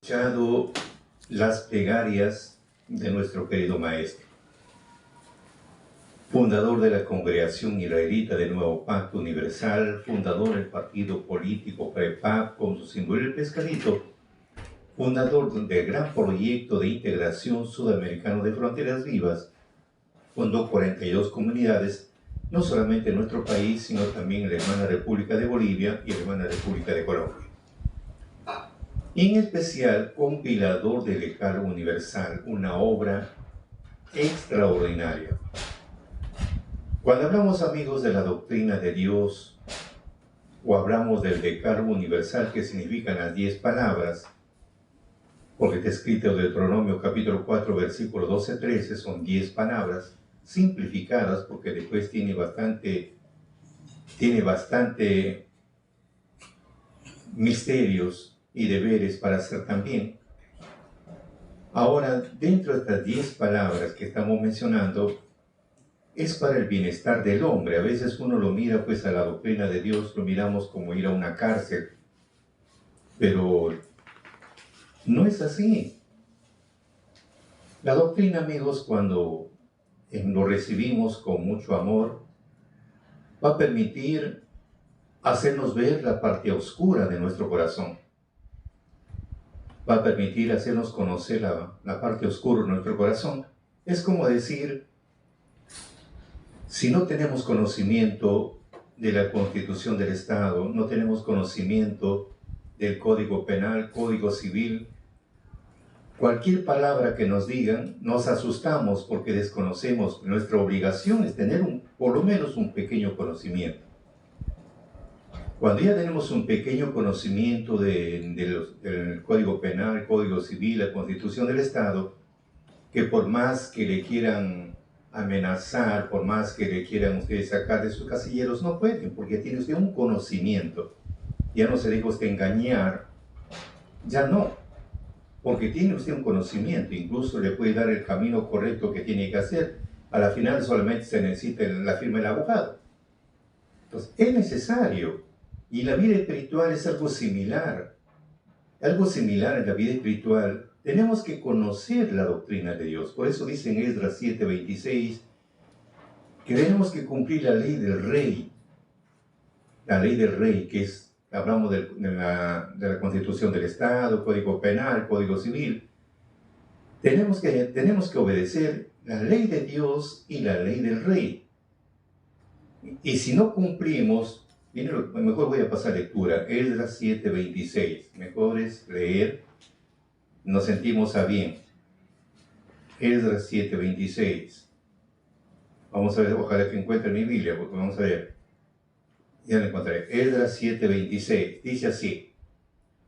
Escuchado las plegarias de nuestro querido maestro, fundador de la Congregación Israelita del Nuevo Pacto Universal, fundador del partido político PREPAP con su símbolo el pescadito, fundador del gran proyecto de integración sudamericano de fronteras vivas, fundó 42 comunidades, no solamente en nuestro país, sino también en la hermana República de Bolivia y la hermana República de Colombia. Y en especial, compilador del Decálogo Universal, una obra extraordinaria. Cuando hablamos, amigos, de la doctrina de Dios, o hablamos del Decálogo Universal, que significan las 10 palabras, porque está escrito en Deuteronomio capítulo 4, versículo 12-13, son 10 palabras simplificadas, porque después tiene bastante misterios y deberes para hacer también. Ahora, dentro de estas 10 palabras que estamos mencionando, es para el bienestar del hombre. A veces uno lo mira, pues, a la doctrina de Dios, lo miramos como ir a una cárcel, pero no es así. La doctrina, amigos, cuando lo recibimos con mucho amor, va a permitir hacernos ver la parte oscura de nuestro corazón. Va a permitir hacernos conocer la parte oscura de nuestro corazón. Es como decir, si no tenemos conocimiento de la Constitución del Estado, no tenemos conocimiento del Código Penal, Código Civil, cualquier palabra que nos digan, nos asustamos porque desconocemos. Nuestra obligación es tener por lo menos un pequeño conocimiento. Cuando ya tenemos un pequeño conocimiento del Código Penal, Código Civil, la Constitución del Estado, que por más que le quieran amenazar, por más que le quieran ustedes sacar de sus casilleros, no pueden, porque tiene usted un conocimiento. Ya no se deja usted engañar, ya no, porque tiene usted un conocimiento, incluso le puede dar el camino correcto que tiene que hacer. A la final solamente se necesita la firma del abogado. Entonces, es necesario. Y la vida espiritual es algo similar. Algo similar en la vida espiritual. Tenemos que conocer la doctrina de Dios. Por eso dice en Esdras 7:26 que tenemos que cumplir la ley del rey. La ley del rey, que es, hablamos de la Constitución del Estado, Código Penal, Código Civil. Tenemos que obedecer la ley de Dios y la ley del rey. Y si no cumplimos, mejor voy a pasar lectura, Esdras 7:26. Mejor es leer, nos sentimos a bien. Esdras 7:26. Vamos a ver, ojalá que encuentre mi Biblia, porque vamos a ver. Ya la encontré. Esdras 7:26. Dice así: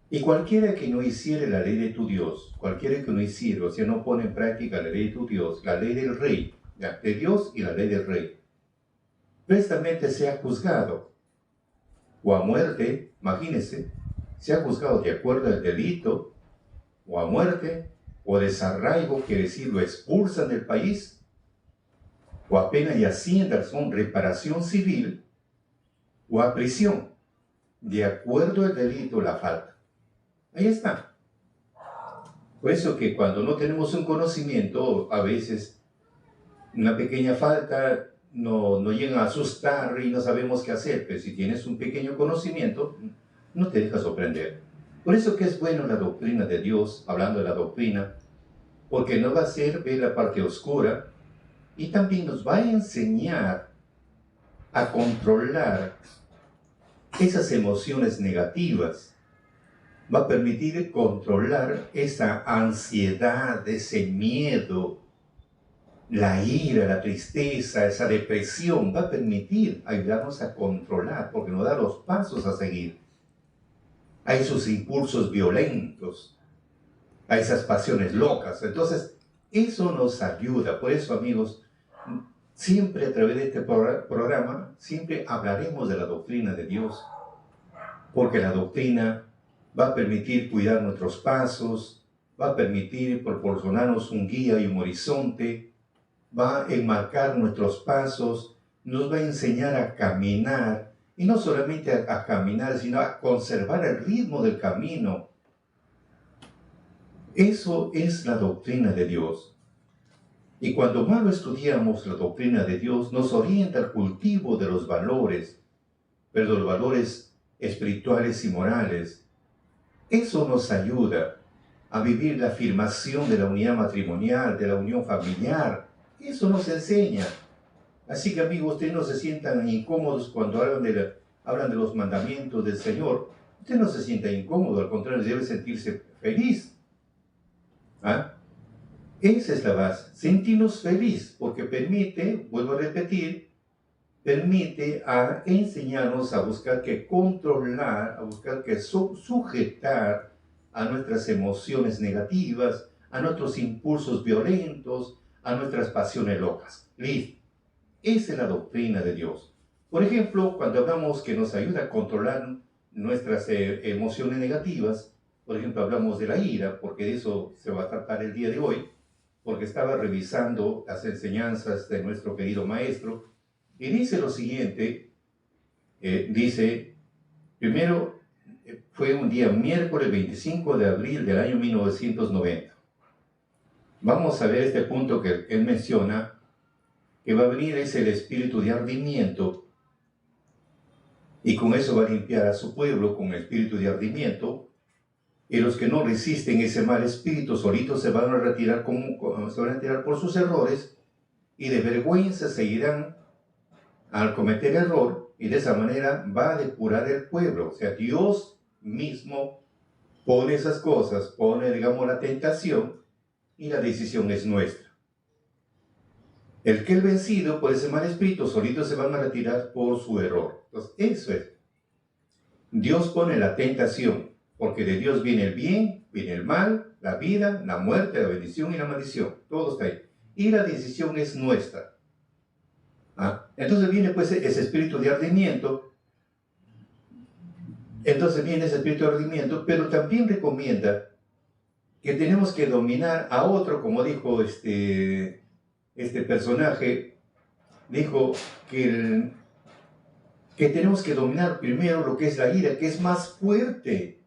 y cualquiera que no hiciere la ley de tu Dios, cualquiera que no hiciere, o sea, no pone en práctica la ley de tu Dios, la ley del rey, de Dios y la ley del rey, prestamente sea juzgado, o a muerte, imagínense, sea juzgado de acuerdo al delito, o a muerte, o desarraigo, quiere decir, lo expulsan del país, o a pena y hacienda, son reparación civil, o a prisión, de acuerdo al delito, la falta. Ahí está. Por eso que cuando no tenemos un conocimiento, a veces una pequeña falta nos llega a asustar y no sabemos qué hacer, pero si tienes un pequeño conocimiento, no te dejas sorprender. Por eso que es bueno la doctrina de Dios, hablando de la doctrina, porque nos va a hacer ver la parte oscura y también nos va a enseñar a controlar esas emociones negativas. Va a permitir controlar esa ansiedad, ese miedo, la ira, la tristeza, esa depresión. Va a permitir ayudarnos a controlar, porque nos da los pasos a seguir a esos impulsos violentos, a esas pasiones locas. Entonces, eso nos ayuda. Por eso, amigos, siempre a través de este programa, siempre hablaremos de la doctrina de Dios, porque la doctrina va a permitir cuidar nuestros pasos, va a permitir proporcionarnos un guía y un horizonte, va a enmarcar nuestros pasos, nos va a enseñar a caminar, y no solamente a caminar, sino a conservar el ritmo del camino. Eso es la doctrina de Dios. Y cuando más lo estudiamos, la doctrina de Dios nos orienta al cultivo de los valores, pero los valores espirituales y morales. Eso nos ayuda a vivir la afirmación de la unidad matrimonial, de la unión familiar. Eso nos enseña. Así que, amigos, ustedes no se sientan incómodos cuando hablan de los mandamientos del Señor. Usted no se sienta incómodo, al contrario, debe sentirse feliz. ¿Ah? Esa es la base, sentirnos feliz, porque permite, vuelvo a repetir, permite a enseñarnos a buscar que controlar, a buscar que sujetar a nuestras emociones negativas, a nuestros impulsos violentos, a nuestras pasiones locas. Listo. Esa es la doctrina de Dios. Por ejemplo, cuando hablamos que nos ayuda a controlar nuestras emociones negativas, por ejemplo, hablamos de la ira, porque de eso se va a tratar el día de hoy, porque estaba revisando las enseñanzas de nuestro querido maestro, y dice lo siguiente, dice, primero, fue un día miércoles 25 de abril del año 1990. Vamos a ver este punto que él menciona, que va a venir es el espíritu de ardimiento, y con eso va a limpiar a su pueblo con el espíritu de ardimiento, y los que no resisten ese mal espíritu solitos se van a retirar, se van a retirar por sus errores, y de vergüenza se irán al cometer error, y de esa manera va a depurar el pueblo. O sea, Dios mismo pone esas cosas, pone, digamos, la tentación, y la decisión es nuestra. El que es vencido por ese mal espíritu, solito se van a retirar por su error. Entonces, eso es. Dios pone la tentación, porque de Dios viene el bien, viene el mal, la vida, la muerte, la bendición y la maldición. Todo está ahí. Y la decisión es nuestra. Entonces viene pues ese espíritu de ardimiento. Entonces viene ese espíritu de ardimiento, pero también recomienda que tenemos que dominar a otro, como dijo este personaje, dijo que tenemos que dominar primero lo que es la ira, que es más fuerte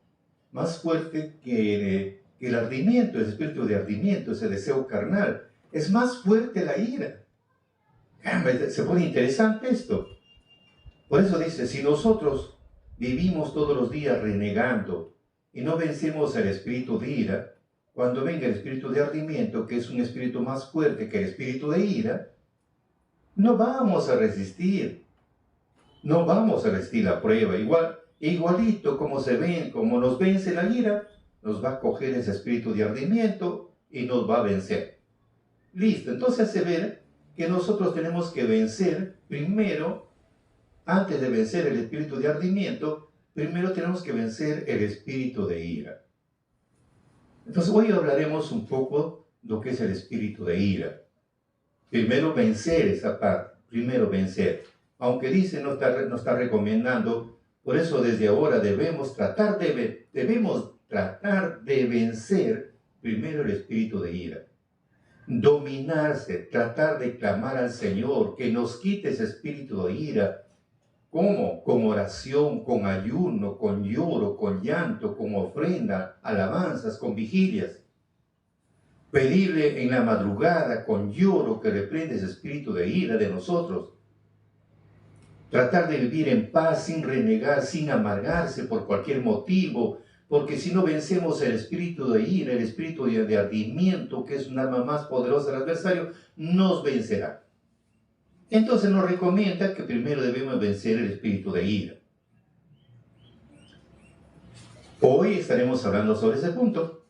que el ardimiento, el espíritu de ardimiento, ese deseo carnal. Es más fuerte la ira. Se pone interesante esto. Por eso dice, si nosotros vivimos todos los días renegando y no vencemos el espíritu de ira, cuando venga el espíritu de ardimiento, que es un espíritu más fuerte que el espíritu de ira, no vamos a resistir. No vamos a resistir la prueba. Igualito como nos vence la ira, nos va a coger ese espíritu de ardimiento y nos va a vencer. Listo. Entonces hace ver que nosotros tenemos que vencer primero, antes de vencer el espíritu de ardimiento, primero tenemos que vencer el espíritu de ira. Entonces hoy hablaremos un poco de lo que es el espíritu de ira. Primero vencer esa parte, primero vencer. Aunque dice, no está recomendando, por eso desde ahora debemos tratar de vencer primero el espíritu de ira. Dominarse, tratar de clamar al Señor que nos quite ese espíritu de ira. ¿Cómo? Con oración, con ayuno, con lloro, con llanto, con ofrenda, alabanzas, con vigilias. Pedirle en la madrugada con lloro que reprenda ese espíritu de ira de nosotros. Tratar de vivir en paz sin renegar, sin amargarse por cualquier motivo, porque si no vencemos el espíritu de ira, el espíritu de ardimiento, que es un arma más poderosa del adversario, nos vencerá. Entonces nos recomienda que primero debemos vencer el espíritu de ira. Hoy estaremos hablando sobre ese punto.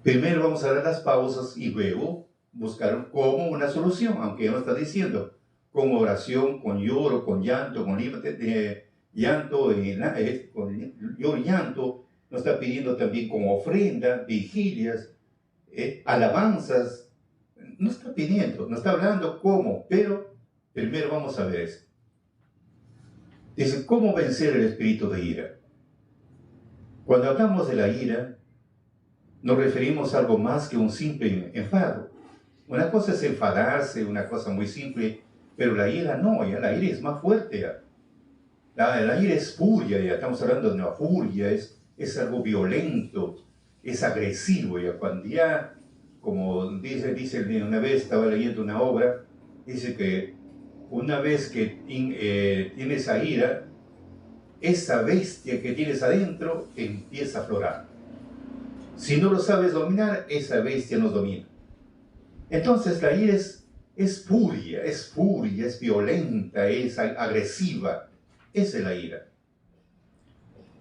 Primero vamos a dar las pausas y luego buscar como una solución, aunque ya no está diciendo, con oración, con lloro, con llanto, con llanto, nos está pidiendo también con ofrenda, vigilias, alabanzas. No está pidiendo, no está hablando cómo, pero primero vamos a ver esto. Dice, ¿cómo vencer el espíritu de ira? Cuando hablamos de la ira, nos referimos a algo más que un simple enfado. Una cosa es enfadarse, una cosa muy simple, pero la ira no, ya la ira es más fuerte. Ya. La ira es furia, ya estamos hablando de una furia, es algo violento, es agresivo. Ya cuando ya, como dice una vez, estaba leyendo una obra, dice que una vez que tienes esa ira, esa bestia que tienes adentro empieza a aflorar. Si no lo sabes dominar, esa bestia nos domina. Entonces la ira es furia, es violenta, es agresiva. Esa es la ira.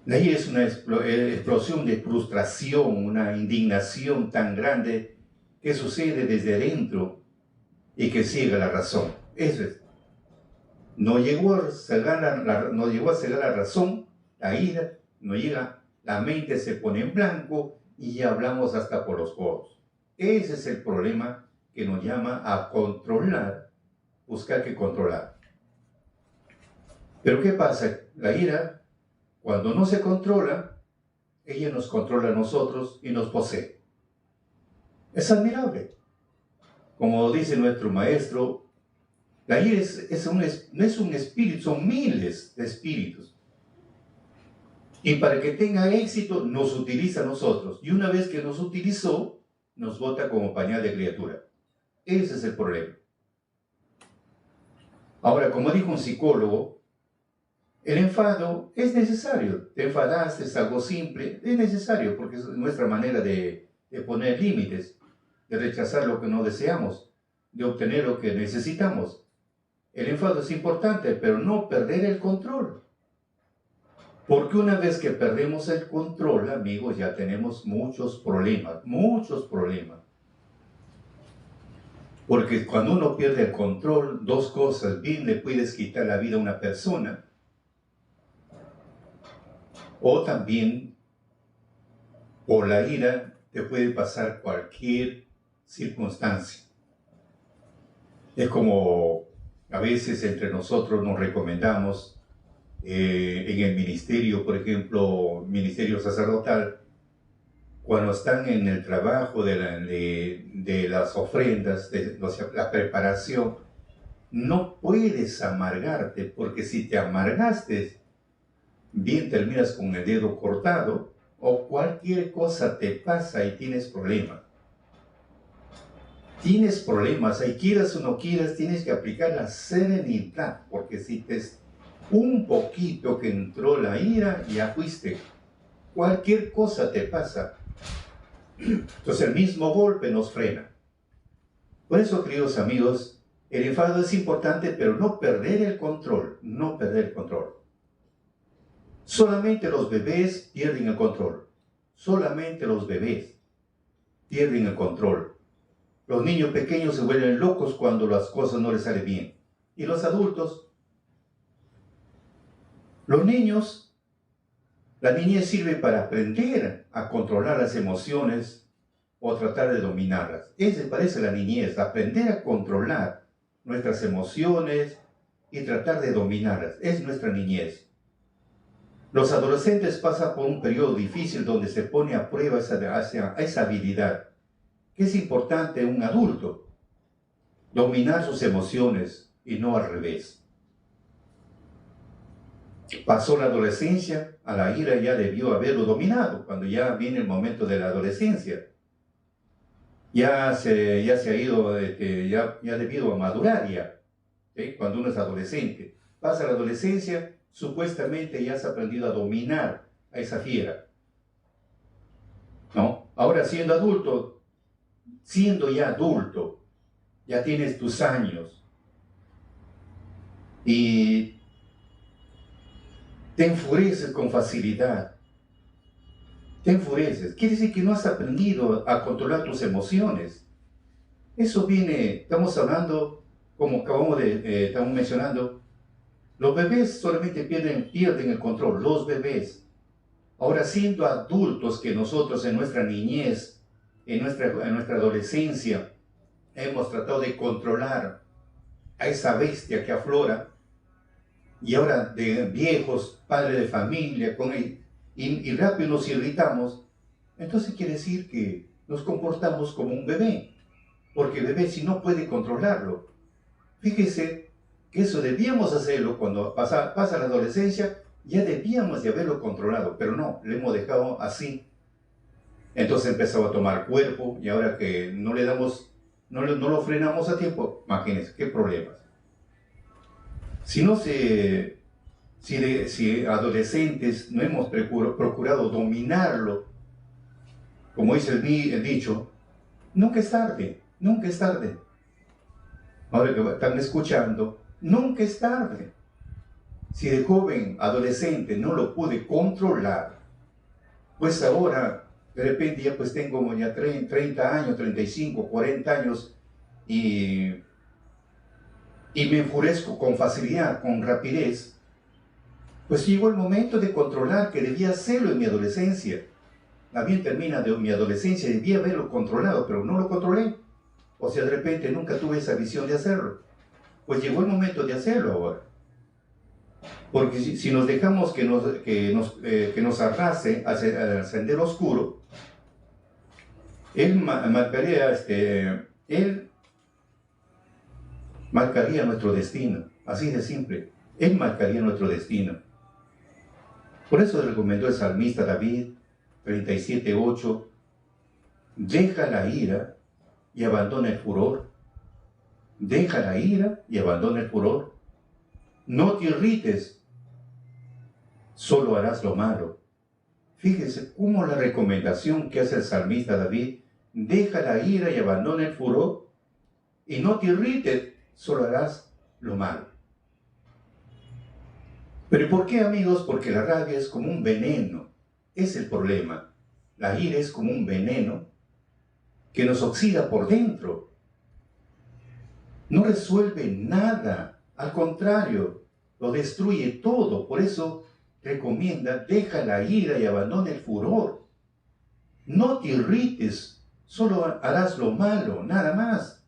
La ira es una explosión de frustración, una indignación tan grande que sucede desde dentro y que ciega la razón. Eso es. No llegó a cegar la razón, la ira, no llega, la mente se pone en blanco y ya hablamos hasta por los codos. Ese es el problema que nos llama a controlar, buscar que controlar. Pero ¿qué pasa? La ira, cuando no se controla, ella nos controla a nosotros y nos posee. Es admirable. Como dice nuestro maestro, la ira no es un espíritu, son miles de espíritus. Y para que tenga éxito, nos utiliza a nosotros. Y una vez que nos utilizó, nos bota como pañal de criatura. Ese es el problema. Ahora, como dijo un psicólogo, el enfado es necesario. Te enfadaste, es algo simple, es necesario porque es nuestra manera de poner límites, de rechazar lo que no deseamos, de obtener lo que necesitamos. El enfado es importante, pero no perder el control. Porque una vez que perdemos el control, amigos, ya tenemos muchos problemas, muchos problemas. Porque cuando uno pierde el control, dos cosas, bien le puedes quitar la vida a una persona, o también por la ira te puede pasar cualquier circunstancia. Es como a veces entre nosotros nos recomendamos en el ministerio, por ejemplo, ministerio sacerdotal, cuando están en el trabajo de las ofrendas, de la preparación, no puedes amargarte, porque si te amargaste, bien terminas con el dedo cortado, o cualquier cosa te pasa y tienes problemas. Tienes problemas, ahí quieras o no quieras, tienes que aplicar la serenidad, porque si te un poquito que entró la ira, ya fuiste. Cualquier cosa te pasa. Entonces el mismo golpe nos frena. Por eso, queridos amigos, el enfado es importante, pero no perder el control, no perder el control. Solamente los bebés pierden el control. Solamente los bebés pierden el control. Los niños pequeños se vuelven locos cuando las cosas no les salen bien. Y los adultos, los niños, la niñez sirve para aprender a controlar las emociones o tratar de dominarlas. Ese parece la niñez, aprender a controlar nuestras emociones y tratar de dominarlas. Es nuestra niñez. Los adolescentes pasan por un periodo difícil donde se pone a prueba esa habilidad, que es importante en un adulto, dominar sus emociones y no al revés. Pasó la adolescencia, a la ira ya debió haberlo dominado, cuando ya viene el momento de la adolescencia. Ya se ha ido, ya debido a madurar ya, ¿sí? Cuando uno es adolescente. Pasa la adolescencia, supuestamente ya has aprendido a dominar a esa fiera, ¿no? Ahora siendo ya adulto, ya tienes tus años y te enfureces con facilidad. Te enfureces. Quiere decir que no has aprendido a controlar tus emociones. Eso viene, estamos hablando, como estamos mencionando, los bebés solamente pierden el control, los bebés. Ahora, siendo adultos que nosotros en nuestra niñez, en nuestra adolescencia, hemos tratado de controlar a esa bestia que aflora, y ahora de viejos, padres de familia, y rápido nos irritamos, entonces quiere decir que nos comportamos como un bebé, porque el bebé si no puede controlarlo. Fíjese que eso debíamos hacerlo cuando pasa la adolescencia, ya debíamos de haberlo controlado, pero no, lo hemos dejado así. Entonces empezaba a tomar cuerpo y ahora que no le damos, no lo frenamos a tiempo, imagínense, qué problemas. Si no se, si adolescentes no hemos procurado dominarlo, como dice el dicho, nunca es tarde, nunca es tarde. Ahora que están escuchando, nunca es tarde. Si de joven, adolescente, no lo pude controlar, pues ahora, de repente ya pues tengo como ya 30 años, 35, 40 años, y me enfurezco con facilidad, con rapidez, pues llegó el momento de controlar, que debía hacerlo en mi adolescencia. También termina de mi adolescencia, debía haberlo controlado, pero no lo controlé. O sea, de repente nunca tuve esa visión de hacerlo. Pues llegó el momento de hacerlo ahora. Porque si nos dejamos que nos arrase al sendero oscuro, él marcaría nuestro destino. Así de simple. Él marcaría nuestro destino. Por eso recomendó el salmista David, 37:8, deja la ira y abandona el furor. Deja la ira y abandona el furor. No te irrites, solo harás lo malo. Fíjese cómo la recomendación que hace el salmista David, deja la ira y abandona el furor, y no te irrites, solo harás lo malo. ¿Pero por qué, amigos? Porque la rabia es como un veneno. Es el problema. La ira es como un veneno que nos oxida por dentro. No resuelve nada. Al contrario, lo destruye todo. Por eso recomienda, deja la ira y abandona el furor. No te irrites, solo harás lo malo, nada más.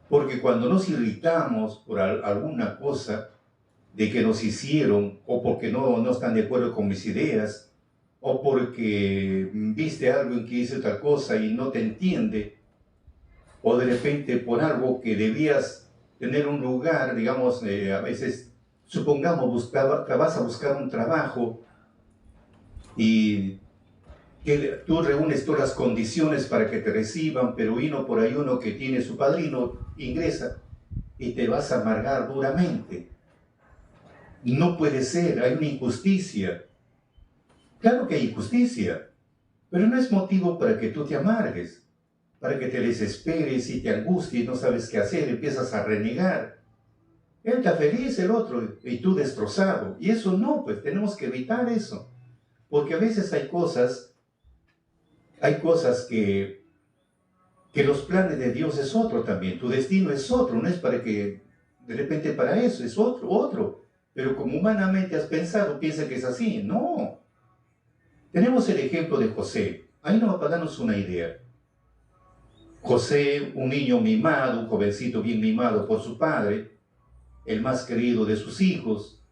Porque cuando nos irritamos por alguna cosa de que nos hicieron, o porque no están de acuerdo con mis ideas, o porque viste a alguien que hizo tal cosa y no te entiende, o de repente por algo que debías tener un lugar, digamos, a veces, supongamos, vas a buscar un trabajo y que tú reúnes todas las condiciones para que te reciban, pero vino por ahí uno que tiene su padrino, ingresa y te vas a amargar duramente. No puede ser, hay una injusticia. Claro que hay injusticia, pero no es motivo para que tú te amargues, para que te desesperes y te angusties, no sabes qué hacer, empiezas a renegar. Él está feliz, el otro, y tú destrozado. Y eso no, pues tenemos que evitar eso. Porque a veces hay cosas que los planes de Dios es otro también. Tu destino es otro, no es para que, de repente para eso, es otro. Pero como humanamente has pensado, piensa que es así. No. Tenemos el ejemplo de José. Ahí nos va a darnos una idea. José, un niño mimado, un jovencito bien mimado por su padre, el más querido de sus hijos,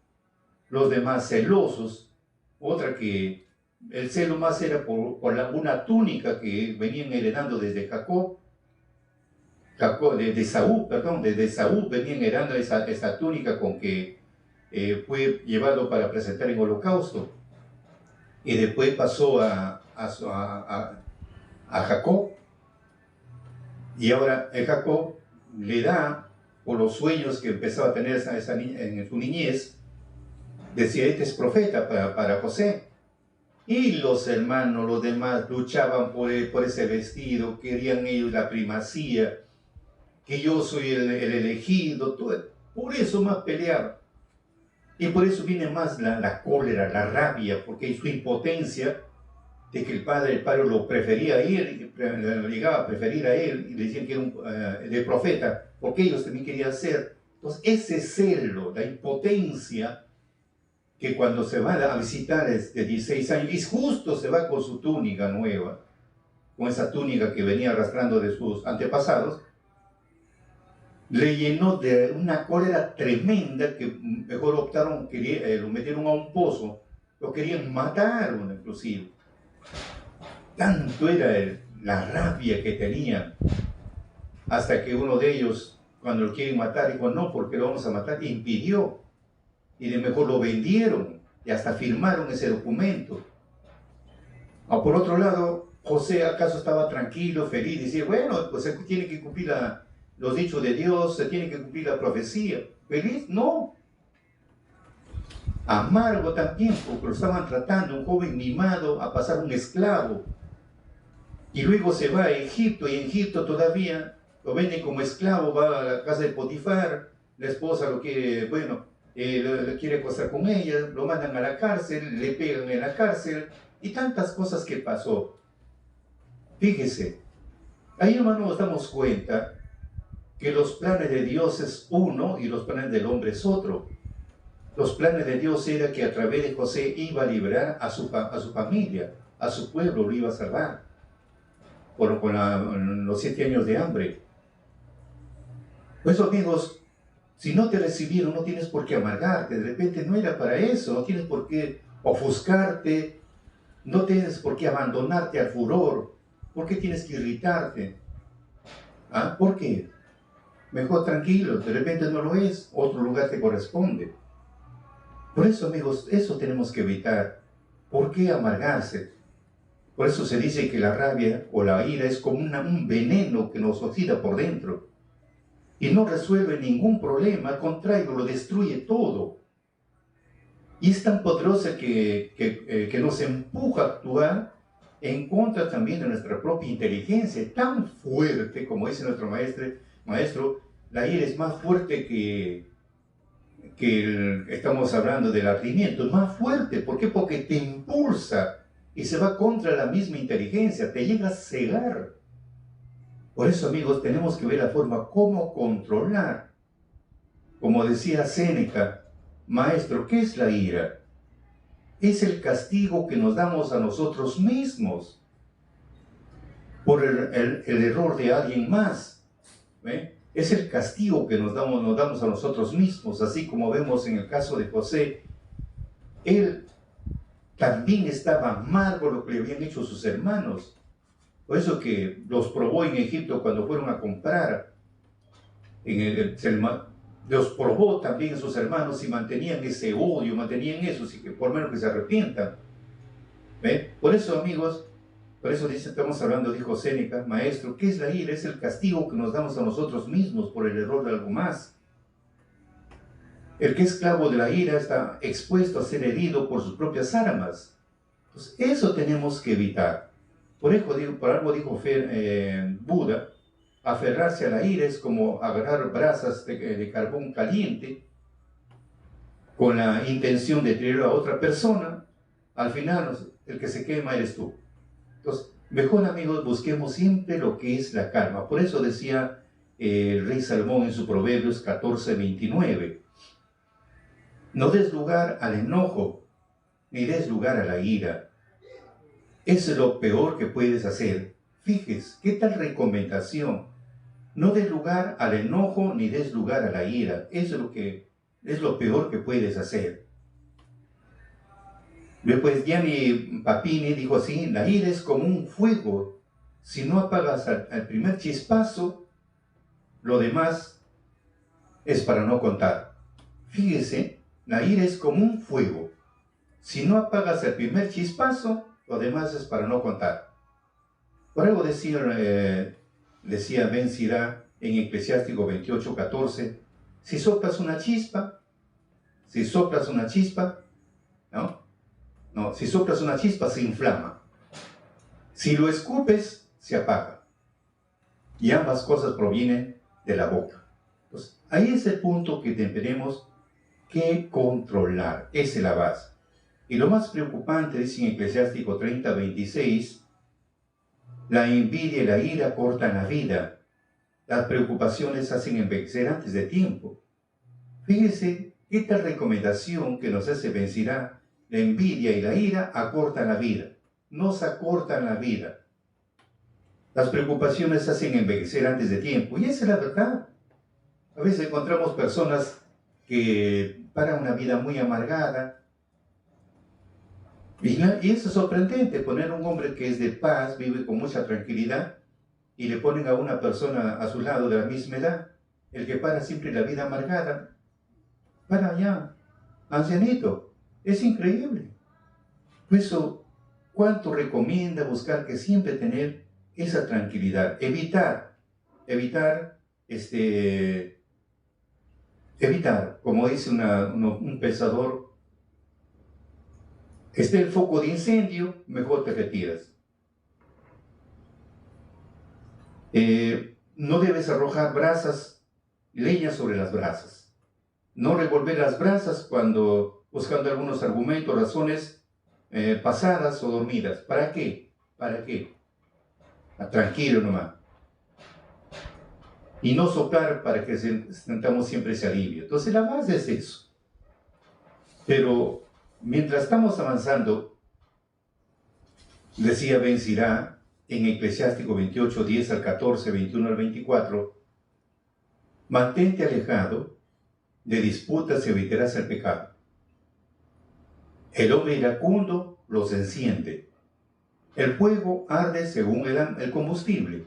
los demás celosos, otra que el celo más era por una túnica que venían heredando desde desde Saúl venían heredando esa túnica con que fue llevado para presentar en holocausto, y después pasó a Jacob, y ahora el Jacob le da, por los sueños que empezaba a tener esa niña en su niñez, decía, este es profeta para José. Y los hermanos, los demás, luchaban por ese vestido, querían ellos la primacía, que yo soy el elegido, todo. Por eso más peleaban. Y por eso viene más la cólera, la rabia, porque su impotencia de que el padre lo prefería a él, lo llegaba a preferir a él, y le decían que era de profeta, porque ellos también querían ser. Entonces, ese celo, la impotencia, que cuando se va a visitar de 16 años, y justo se va con su túnica nueva, con esa túnica que venía arrastrando de sus antepasados, le llenó de una cólera tremenda, que mejor optaron, lo metieron a un pozo, lo querían matar inclusive. Tanto era la rabia que tenían, hasta que uno de ellos, cuando lo quieren matar, dijo, no, porque lo vamos a matar, impidió, y de mejor lo vendieron, y hasta firmaron ese documento. Por otro lado, José acaso estaba tranquilo, feliz, decía, bueno, pues se tiene que cumplir los dichos de Dios, se tiene que cumplir la profecía. ¿Feliz? No. Amargo también, porque lo estaban tratando, un joven mimado, a pasar un esclavo. Y luego se va a Egipto, y en Egipto todavía lo venden como esclavo, va a la casa de Potifar, la esposa lo quiere, bueno, le quiere acostar con ella, lo mandan a la cárcel, le pegan en la cárcel, y tantas cosas que pasó. Fíjese, ahí hermano nos damos cuenta que los planes de Dios es uno y los planes del hombre es otro. Los planes de Dios era que a través de José iba a liberar a su familia, a su pueblo, lo iba a salvar con los 7 años de hambre. Pues amigos, si no te recibieron, no tienes por qué amargarte. De repente no era para eso, no tienes por qué ofuscarte, no tienes por qué abandonarte al furor. ¿Por qué tienes que irritarte? ¿Ah? ¿Por qué? Mejor tranquilo, de repente no lo es, otro lugar te corresponde. Por eso, amigos, eso tenemos que evitar. ¿Por qué amargarse? Por eso se dice que la rabia o la ira es como un veneno que nos oxida por dentro. Y no resuelve ningún problema, al contrario, lo destruye todo. Y es tan poderosa que nos empuja a actuar en contra también de nuestra propia inteligencia. Tan fuerte, como dice nuestro maestro, la ira es más fuerte estamos hablando del ardimiento, es más fuerte. ¿Por qué? Porque te impulsa y se va contra la misma inteligencia, te llega a cegar. Por eso, amigos, tenemos que ver la forma cómo controlar. Como decía Séneca, maestro, ¿qué es la ira? Es el castigo que nos damos a nosotros mismos por el error de alguien más. Es el castigo que nos damos a nosotros mismos, así como vemos en el caso de José. Él también estaba amargo lo que le habían hecho sus hermanos. Por eso que los probó en Egipto cuando fueron a comprar. Los probó también sus hermanos y mantenían ese odio, mantenían eso, así que por menos que se arrepientan. Por eso, amigos, por eso estamos hablando, dijo Séneca, maestro, ¿qué es la ira? Es el castigo que nos damos a nosotros mismos por el error de algo más. El que es esclavo de la ira está expuesto a ser herido por sus propias armas. Entonces, eso tenemos que evitar. Por algo dijo Buda, aferrarse a la ira es como agarrar brasas de carbón caliente con la intención de tirar a otra persona. Al final, el que se quema eres tú. Entonces, mejor, amigos, busquemos siempre lo que es la calma. Por eso decía el rey Salomón en su Proverbios 14:29. No des lugar al enojo, ni des lugar a la ira. Eso es lo peor que puedes hacer. Fíjese, ¿qué tal recomendación? No des lugar al enojo, ni des lugar a la ira. Eso es lo peor que puedes hacer. Después Gianni Papini dijo así, la ira es como un fuego. Si no apagas al primer chispazo, lo demás es para no contar. Fíjese, la ira es como un fuego. Si no apagas el primer chispazo, lo demás es para no contar. Por algo decía Ben Sirá en Eclesiástico 28:14, si soplas una chispa, si soplas una chispa se inflama. Si lo escupes, se apaga. Y ambas cosas provienen de la boca. Entonces, ahí es el punto que tenemos que controlar. Esa es la base. Y lo más preocupante, dice en Eclesiástico 30:26, la envidia y la ira cortan la vida. Las preocupaciones hacen envejecer antes de tiempo. Fíjese esta recomendación que nos hace Ben Sirá. La envidia y la ira acortan la vida. Nos acortan la vida. Las preocupaciones hacen envejecer antes de tiempo. Y esa es la verdad. A veces encontramos personas que paran una vida muy amargada. Y eso es sorprendente, poner a un hombre que es de paz, vive con mucha tranquilidad, y le ponen a una persona a su lado de la misma edad, el que para siempre la vida amargada, para allá, ancianito. Es increíble. Por eso, ¿Cuánto recomienda buscar que siempre tener esa tranquilidad? Evitar, como dice un pensador, esté el foco de incendio, mejor te retiras. No debes arrojar leña sobre las brasas. No revolver las brasas buscando algunos argumentos, razones pasadas o dormidas. ¿Para qué? ¿Para qué? Tranquilo nomás. Y no soplar para que sentamos siempre ese alivio. Entonces la base es eso. Pero mientras estamos avanzando, decía Ben Sirá en Eclesiástico 28, 10 al 14, 21 al 24, mantente alejado de disputas y evitarás el pecado. El hombre iracundo los enciende. El fuego arde según el combustible.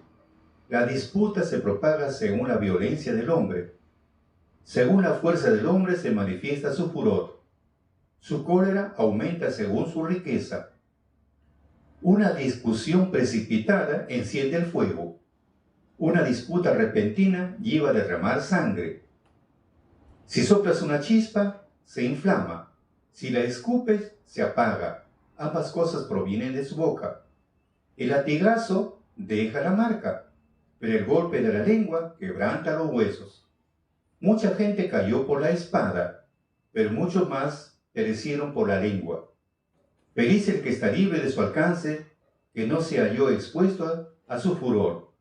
La disputa se propaga según la violencia del hombre. Según la fuerza del hombre se manifiesta su furor. Su cólera aumenta según su riqueza. Una discusión precipitada enciende el fuego. Una disputa repentina lleva a derramar sangre. Si soplas una chispa, se inflama. Si la escupes, se apaga. Ambas cosas provienen de su boca. El latigazo deja la marca, pero el golpe de la lengua quebranta los huesos. Mucha gente cayó por la espada, pero muchos más perecieron por la lengua. Feliz el que está libre de su alcance, que no se halló expuesto a su furor,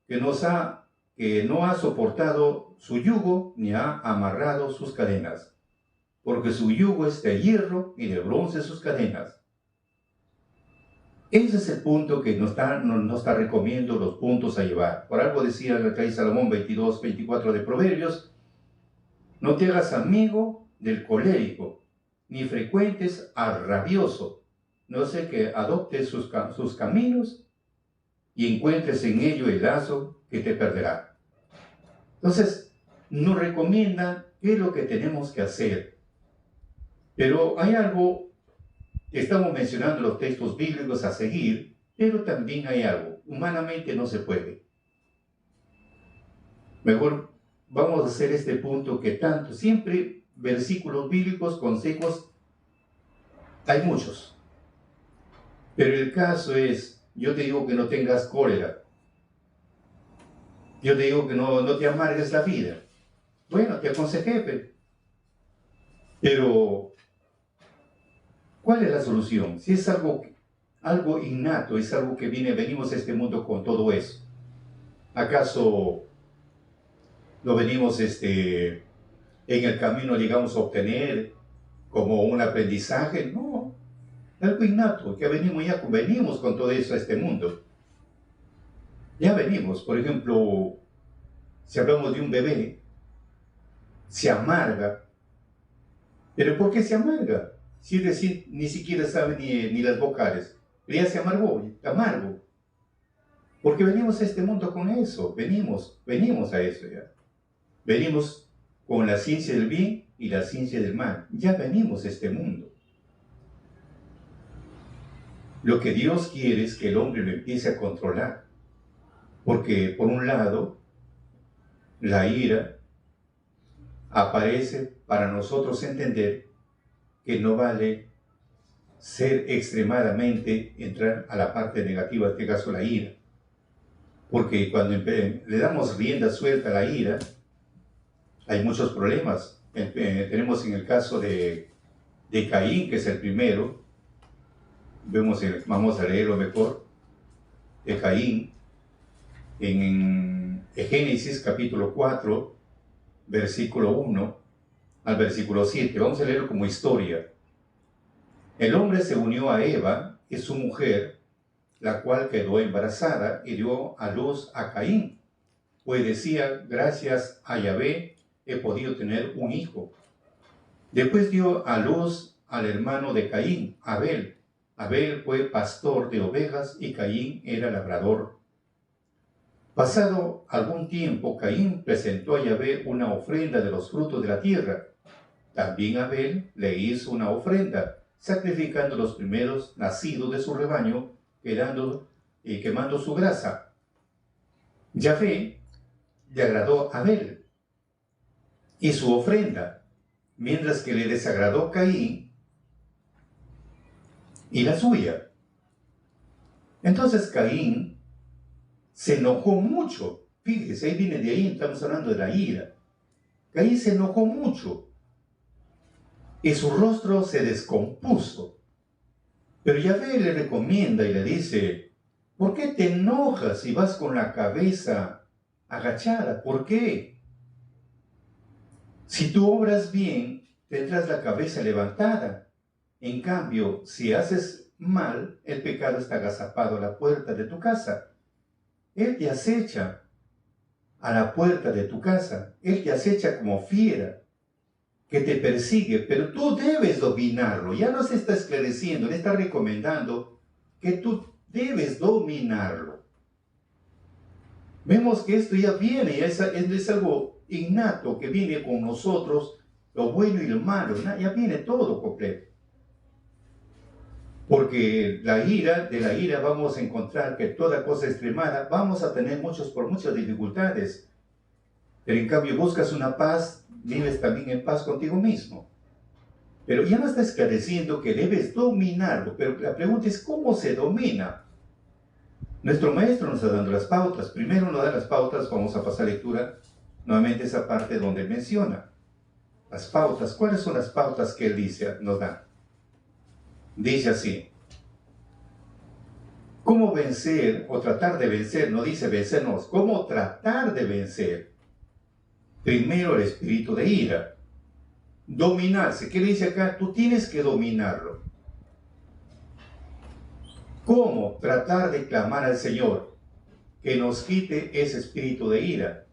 que no ha soportado su yugo ni ha amarrado sus cadenas, porque su yugo es de hierro y de bronce sus cadenas. Ese es el punto que nos está recomiendo los puntos a llevar. Por algo decía el rey Salomón 22, 24 de Proverbios, no te hagas amigo del colérico, ni frecuentes al rabioso, no sé que adoptes sus caminos y encuentres en ello el lazo que te perderá. Entonces, nos recomienda qué es lo que tenemos que hacer. Pero hay algo, estamos mencionando los textos bíblicos a seguir, pero también hay algo, humanamente no se puede. Mejor vamos a hacer este punto que tanto, siempre versículos bíblicos, consejos, hay muchos. Pero el caso es, yo te digo que no tengas cólera. Yo te digo que no te amargues la vida. Bueno, te aconsejé, pero ¿cuál es la solución? Si es algo innato, es algo que venimos a este mundo con todo eso. ¿Acaso lo venimos en el camino, llegamos a obtener como un aprendizaje? No, algo innato, que venimos con todo eso a este mundo. Ya venimos, por ejemplo, si hablamos de un bebé, se amarga. ¿Pero por qué se amarga? Si es decir, ni siquiera sabe ni las vocales. Pero ya se amargó, amargo. Porque venimos a este mundo con eso, venimos a eso ya. Venimos con la ciencia del bien y la ciencia del mal. Ya venimos a este mundo. Lo que Dios quiere es que el hombre lo empiece a controlar. Porque, por un lado, la ira aparece para nosotros entender que no vale ser extremadamente, entrar a la parte negativa, en este caso la ira. Porque cuando le damos rienda suelta a la ira, hay muchos problemas. Tenemos en el caso de Caín, que es el primero, vamos a leerlo mejor, de Caín, en Génesis capítulo 4, versículo 1 al versículo 7. Vamos a leerlo como historia. El hombre se unió a Eva, y su mujer, la cual quedó embarazada y dio a luz a Caín, pues decía, gracias a Yahvé he podido tener un hijo. Después dio a luz al hermano de Caín, Abel. Abel fue pastor de ovejas y Caín era labrador. Pasado algún tiempo, Caín presentó a Yahvé una ofrenda de los frutos de la tierra. También Abel le hizo una ofrenda, sacrificando los primeros nacidos de su rebaño, quemando su grasa. Yahvé le agradó a Abel y su ofrenda, mientras que le desagradó Caín y la suya. Entonces Caín se enojó mucho. Fíjese, ahí viene de ahí, estamos hablando de la ira. Caín se enojó mucho y su rostro se descompuso. Pero Yahvé le recomienda y le dice, ¿por qué te enojas si vas con la cabeza agachada? ¿Por qué? Si tú obras bien, tendrás la cabeza levantada. En cambio, si haces mal, el pecado está agazapado a la puerta de tu casa. Él te acecha a la puerta de tu casa. Él te acecha como fiera que te persigue, pero tú debes dominarlo. Ya nos está esclareciendo, le está recomendando que tú debes dominarlo. Vemos que esto ya viene, es algo innato que viene con nosotros, lo bueno y lo malo, ya viene todo completo. Porque de la ira vamos a encontrar que toda cosa extremada, vamos a tener muchas dificultades. Pero en cambio buscas una paz, vives también en paz contigo mismo. Pero ya nos está esclareciendo que debes dominarlo. Pero la pregunta es, ¿cómo se domina? Nuestro maestro nos está dando las pautas. Primero nos da las pautas, vamos a pasar lectura nuevamente esa parte donde menciona las pautas. ¿Cuáles son las pautas que él dice, nos da? Dice así: ¿cómo vencer o tratar de vencer? No dice vencernos, ¿cómo tratar de vencer? Primero el espíritu de ira. Dominarse. ¿Qué dice acá? Tú tienes que dominarlo. ¿Cómo? Tratar de clamar al Señor que nos quite ese espíritu de ira.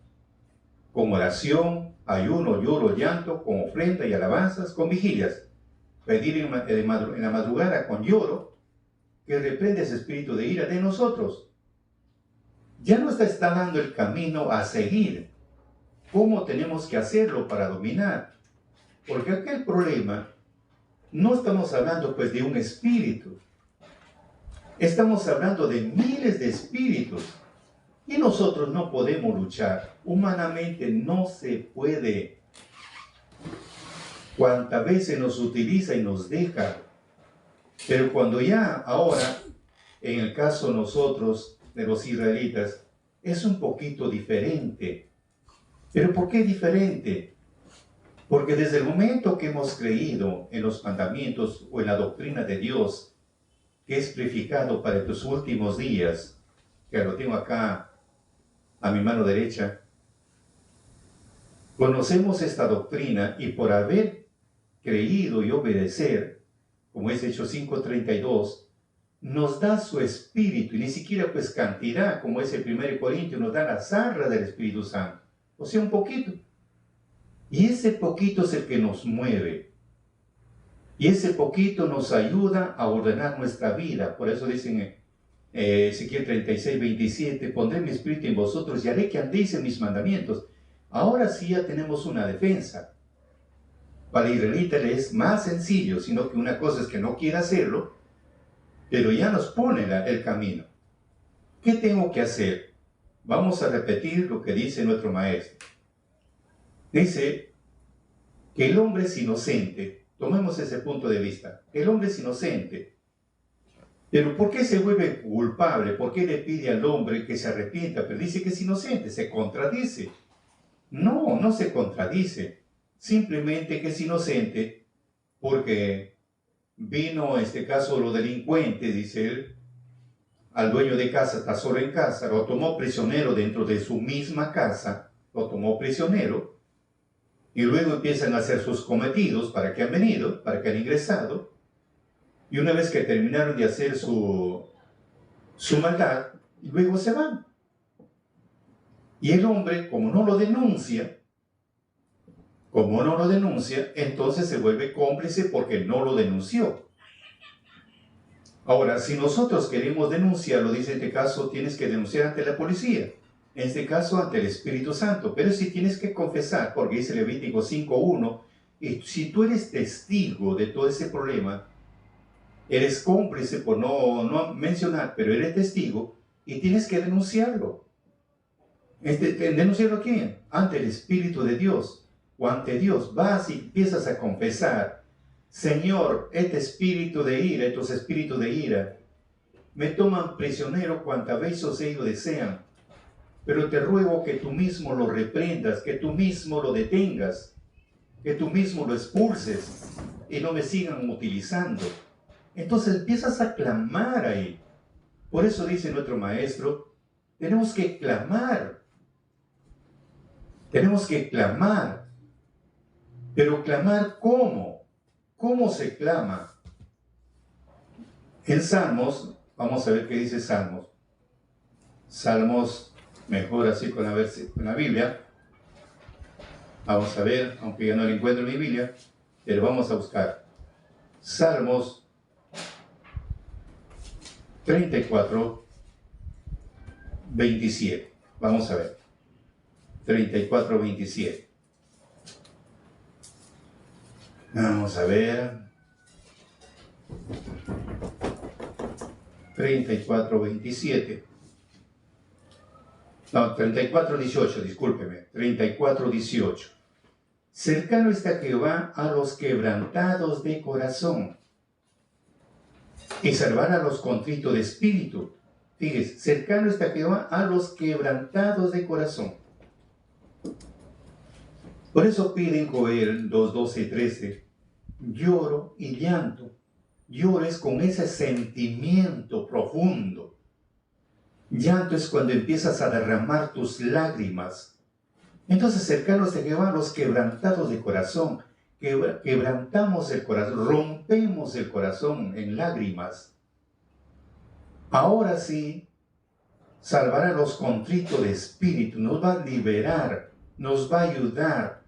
Con oración, ayuno, lloro, llanto, con ofrenda y alabanzas, con vigilias. Pedir en la madrugada con lloro que reprenda ese espíritu de ira de nosotros. Ya nos está dando el camino a seguir. ¿Cómo tenemos que hacerlo para dominar? Porque aquel problema, no estamos hablando pues de un espíritu. Estamos hablando de miles de espíritus. Y nosotros no podemos luchar. Humanamente no se puede. Cuántas veces nos utiliza y nos deja. Pero cuando ya ahora, en el caso nosotros, de los israelitas, es un poquito diferente. ¿Pero por qué diferente? Porque desde el momento que hemos creído en los mandamientos o en la doctrina de Dios, que es purificado para tus últimos días, que lo tengo acá a mi mano derecha, conocemos esta doctrina y por haber creído y obedecer, como es Hechos 5:32, nos da su espíritu, y ni siquiera pues cantidad, como es el 1 Corintios, nos da la zarra del Espíritu Santo, o sea, un poquito. Y ese poquito es el que nos mueve. Y ese poquito nos ayuda a ordenar nuestra vida. Por eso dicen Ezequiel 36:27, pondré mi espíritu en vosotros y haré que andéis en mis mandamientos. Ahora sí ya tenemos una defensa. Para el israelita le es más sencillo, sino que una cosa es que no quiera hacerlo, pero ya nos pone el camino. ¿Qué tengo que hacer? Vamos a repetir lo que dice nuestro maestro. Dice que el hombre es inocente. Tomemos ese punto de vista. El hombre es inocente. Pero ¿por qué se vuelve culpable? ¿Por qué le pide al hombre que se arrepienta? Pero dice que es inocente, se contradice. No, no se contradice. Simplemente que es inocente porque vino, en este caso, los delincuentes, dice él, al dueño de casa, está solo en casa, lo tomó prisionero dentro de su misma casa, lo tomó prisionero, y luego empiezan a hacer sus cometidos para que han venido, para que han ingresado, y una vez que terminaron de hacer su maldad, luego se van. Y el hombre, como no lo denuncia, entonces se vuelve cómplice porque no lo denunció. Ahora, si nosotros queremos denunciarlo, dice en este caso, tienes que denunciar ante la policía. En este caso, ante el Espíritu Santo. Pero si tienes que confesar, porque dice Levítico 5:1, y si tú eres testigo de todo ese problema, Eres cómplice por no mencionar, pero eres testigo y tienes que denunciarlo. ¿Denunciarlo a quién? Ante el Espíritu de Dios o ante Dios. Vas y empiezas a confesar: Señor, este espíritu de ira, estos espíritus de ira, me toman prisionero cuantas veces ellos desean, pero te ruego que tú mismo lo reprendas, que tú mismo lo detengas, que tú mismo lo expulses y no me sigan utilizando. Entonces empiezas a clamar ahí. Por eso dice nuestro maestro, tenemos que clamar. Tenemos que clamar. Pero clamar ¿cómo? ¿Cómo se clama? En Salmos, vamos a ver qué dice Salmos. Salmos, mejor así con la Biblia. Vamos a ver, aunque ya no lo encuentro en mi Biblia, pero vamos a buscar. Salmos 34, 27. Vamos a ver. 34, 27. Vamos a ver. 34, 27. No, 34, 18, discúlpeme. 34, 18. Cercano está Jehová a los quebrantados de corazón y salvar a los contritos de espíritu. Fíjese, cercano está Jehová a los quebrantados de corazón. Por eso pide en Joel 2, 12 y 13, lloro y llanto. Llores con ese sentimiento profundo. Llanto es cuando empiezas a derramar tus lágrimas. Entonces, cercanos de Jehová, los quebrantados de corazón, quebrantamos el corazón, rompemos el corazón en lágrimas. Ahora sí, salvará a los contritos de espíritu, nos va a liberar, nos va a ayudar.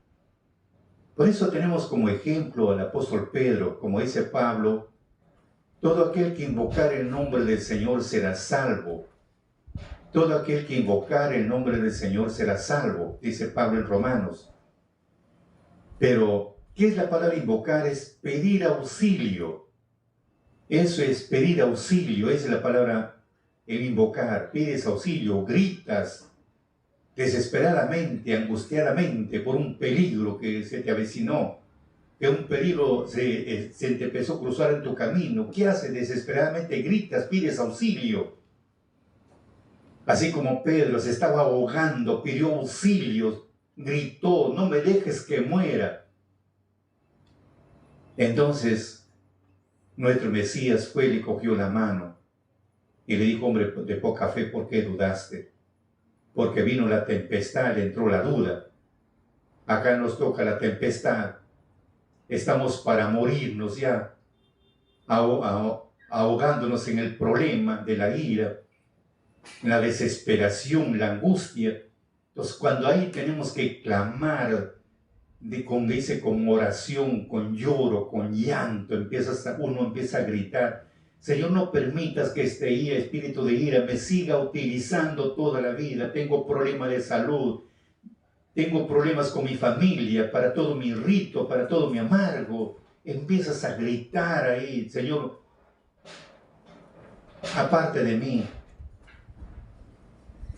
Por eso tenemos como ejemplo al apóstol Pedro, como dice Pablo, todo aquel que invocar el nombre del Señor será salvo. Todo aquel que invocar el nombre del Señor será salvo, dice Pablo en Romanos. Pero, ¿qué es la palabra invocar? Es pedir auxilio. Eso es pedir auxilio, esa es la palabra el invocar. Pides auxilio, gritas desesperadamente, angustiadamente por un peligro que se te avecinó, que un peligro se te empezó a cruzar en tu camino. ¿Qué haces? Desesperadamente gritas, pides auxilio. Así como Pedro se estaba ahogando, pidió auxilio, gritó, no me dejes que muera. Entonces, nuestro Mesías fue y le cogió la mano y le dijo: hombre de poca fe, ¿por qué dudaste? Porque vino la tempestad, le entró la duda. Acá nos toca la tempestad. Estamos para morirnos ya, ahogándonos en el problema de la ira, la desesperación, la angustia. Entonces, cuando ahí tenemos que clamar, con oración, con lloro, con llanto, uno empieza a gritar: Señor, no permitas que este espíritu de ira me siga utilizando toda la vida. Tengo problemas de salud, tengo problemas con mi familia, para todo mi rito, para todo mi amargo. Empiezas a gritar ahí: Señor, aparte de mí.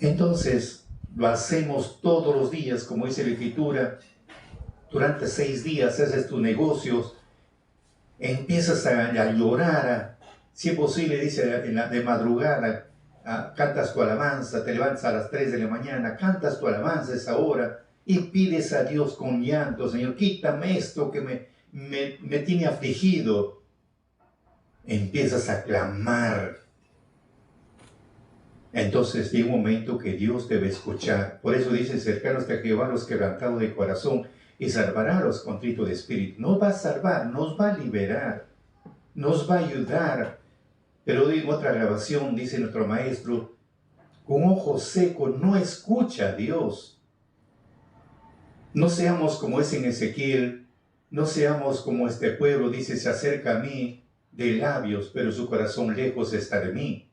Entonces, lo hacemos todos los días, como dice la Escritura. Durante 6 días haces tus negocios, empiezas a llorar, si es posible, dice, de madrugada, cantas tu alabanza, te levantas a las 3 de la mañana, cantas tu alabanza a esa hora y pides a Dios con llanto: Señor, quítame esto que me tiene afligido. Empiezas a clamar. Entonces llega un momento que Dios debe escuchar. Por eso dice: cercanos a Jehová los quebrantados de corazón y salvará a los contritos de espíritu. Nos va a salvar, nos va a liberar, nos va a ayudar. Pero en otra grabación dice nuestro maestro: con ojo seco no escucha a Dios. No seamos como es en Ezequiel, no seamos como este pueblo, dice: se acerca a mí de labios, pero su corazón lejos está de mí.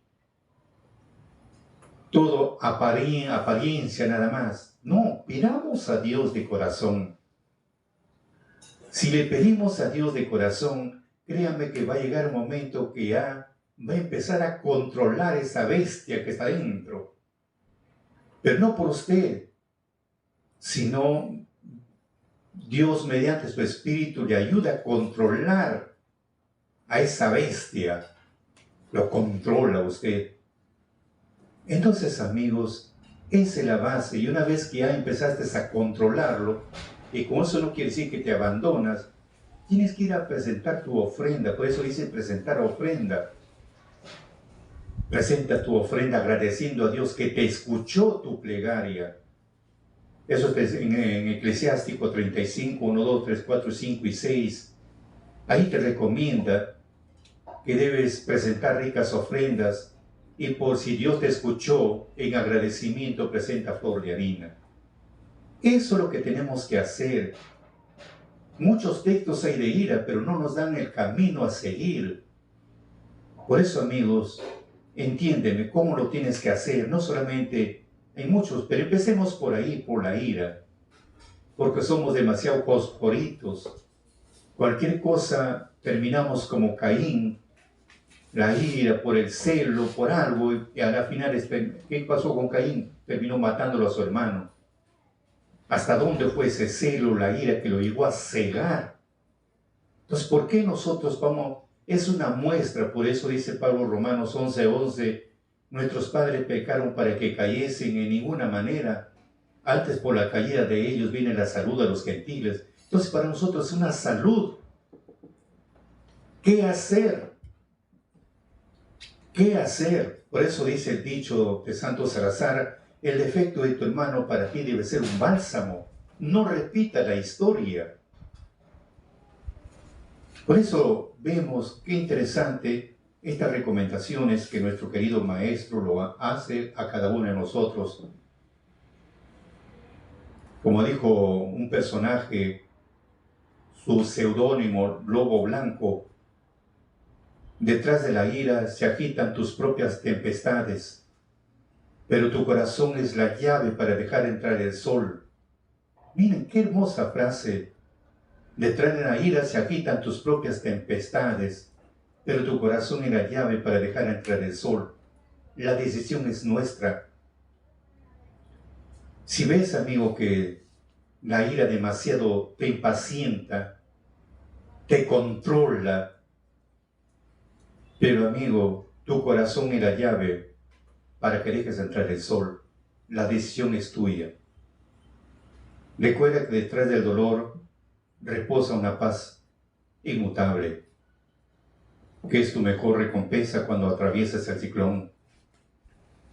Todo apariencia nada más. No, pidamos a Dios de corazón. Si le pedimos a Dios de corazón, créame que va a llegar un momento que ya va a empezar a controlar esa bestia que está dentro. Pero no por usted, sino Dios mediante su Espíritu le ayuda a controlar a esa bestia. Lo controla usted. Entonces, amigos, esa es la base. Y una vez que ya empezaste a controlarlo, y con eso no quiere decir que te abandonas, tienes que ir a presentar tu ofrenda. Por eso dice presentar ofrenda. Presenta tu ofrenda agradeciendo a Dios que te escuchó tu plegaria. Eso es en Eclesiástico 35, 1, 2, 3, 4, 5 y 6. Ahí te recomienda que debes presentar ricas ofrendas y por si Dios te escuchó, en agradecimiento presenta flor de harina. Eso es lo que tenemos que hacer. Muchos textos hay de ira, pero no nos dan el camino a seguir. Por eso, amigos, entiéndeme cómo lo tienes que hacer. No solamente hay muchos, pero empecemos por ahí, por la ira, porque somos demasiado coscoritos. Cualquier cosa terminamos como Caín, la ira, por el celo, por algo, y a la final, ¿qué pasó con Caín? Terminó matándolo a su hermano. ¿Hasta dónde fue ese celo, la ira que lo llevó a cegar? Entonces, ¿por qué nosotros vamos? Es una muestra, por eso dice Pablo Romanos 11:11, nuestros padres pecaron para que cayesen en ninguna manera. Antes por la caída de ellos viene la salud a los gentiles. Entonces, para nosotros es una salud. ¿Qué hacer? ¿Qué hacer? Por eso dice el dicho de Santo Salazar, el defecto de tu hermano para ti debe ser un bálsamo. No repita la historia. Por eso vemos qué interesante estas recomendaciones que nuestro querido maestro lo hace a cada uno de nosotros. Como dijo un personaje, su seudónimo Lobo Blanco, detrás de la ira se agitan tus propias tempestades, pero tu corazón es la llave para dejar entrar el sol. Miren qué hermosa frase. Detrás de la ira se agitan tus propias tempestades, pero tu corazón es la llave para dejar entrar el sol. La decisión es nuestra. Si ves, amigo, que la ira demasiado te impacienta, te controla, pero, amigo, tu corazón es la llave para que dejes entrar el sol. La decisión es tuya. Recuerda que detrás del dolor reposa una paz inmutable, que es tu mejor recompensa cuando atraviesas el ciclón.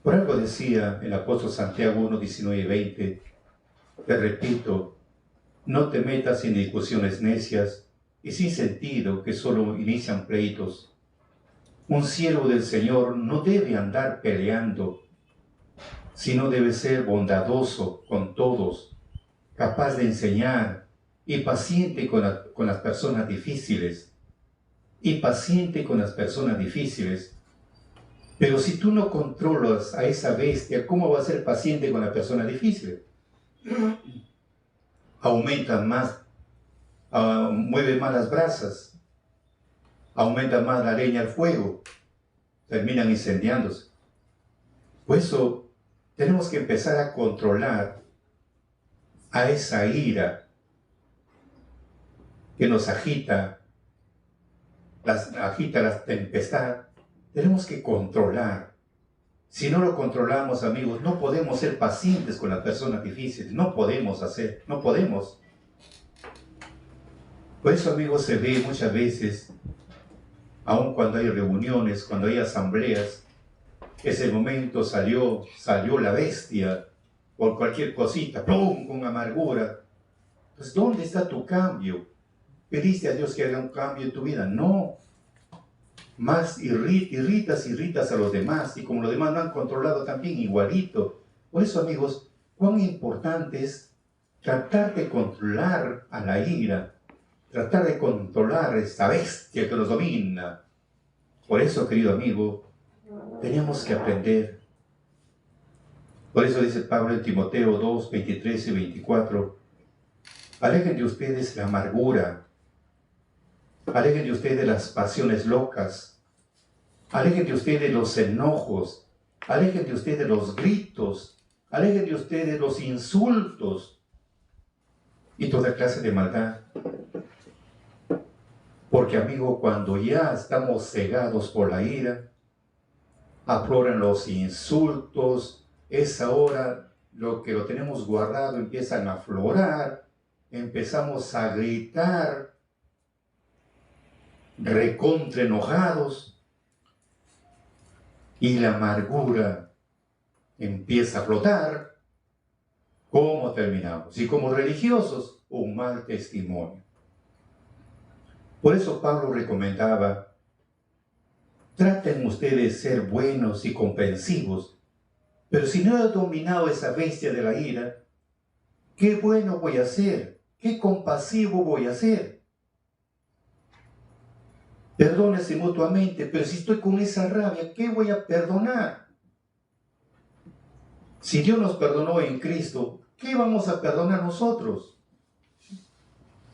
Por algo decía el apóstol Santiago 1, 19 y 20, te repito, no te metas en discusiones necias y sin sentido que solo inician pleitos. Un siervo del Señor no debe andar peleando, sino debe ser bondadoso con todos, capaz de enseñar y paciente con las personas difíciles. Y paciente con las personas difíciles. Pero si tú no controlas a esa bestia, ¿cómo va a ser paciente con la persona difícil? Aumenta más, mueve más las brasas, aumenta más la leña al fuego, terminan incendiándose. Por eso tenemos que empezar a controlar a esa ira que nos agita la tempestad. Tenemos que controlar. Si no lo controlamos, amigos, no podemos ser pacientes con las personas difíciles. No podemos. Por eso, amigos, se ve muchas veces, aun cuando hay reuniones, cuando hay asambleas, ese momento salió la bestia por cualquier cosita, ¡plum!, con amargura. Pues, ¿dónde está tu cambio? ¿Pediste a Dios que haga un cambio en tu vida? No. Más irritas a los demás, y como los demás no han controlado también igualito. Por eso, amigos, cuán importante es tratar de controlar a la ira, tratar de controlar a esta bestia que nos domina. Por eso, querido amigo, tenemos que aprender. Por eso dice Pablo en Timoteo 2, 23 y 24, alejen de ustedes la amargura, Alejen de usted de las pasiones locas. Alejen de usted de los enojos. Alejen de usted de los gritos. Alejen de usted de los insultos y toda clase de maldad. Porque, amigo, cuando ya estamos cegados por la ira, afloran los insultos, es ahora lo que lo tenemos guardado, empiezan a aflorar, empezamos a gritar, recontra enojados, y la amargura empieza a flotar. ¿Cómo terminamos? Y como religiosos, un mal testimonio. Por eso Pablo recomendaba: traten ustedes de ser buenos y comprensivos, pero si no he dominado esa bestia de la ira, ¿qué bueno voy a hacer? ¿Qué compasivo voy a hacer? Perdónense mutuamente, pero si estoy con esa rabia, ¿qué voy a perdonar? Si Dios nos perdonó en Cristo, ¿qué vamos a perdonar nosotros?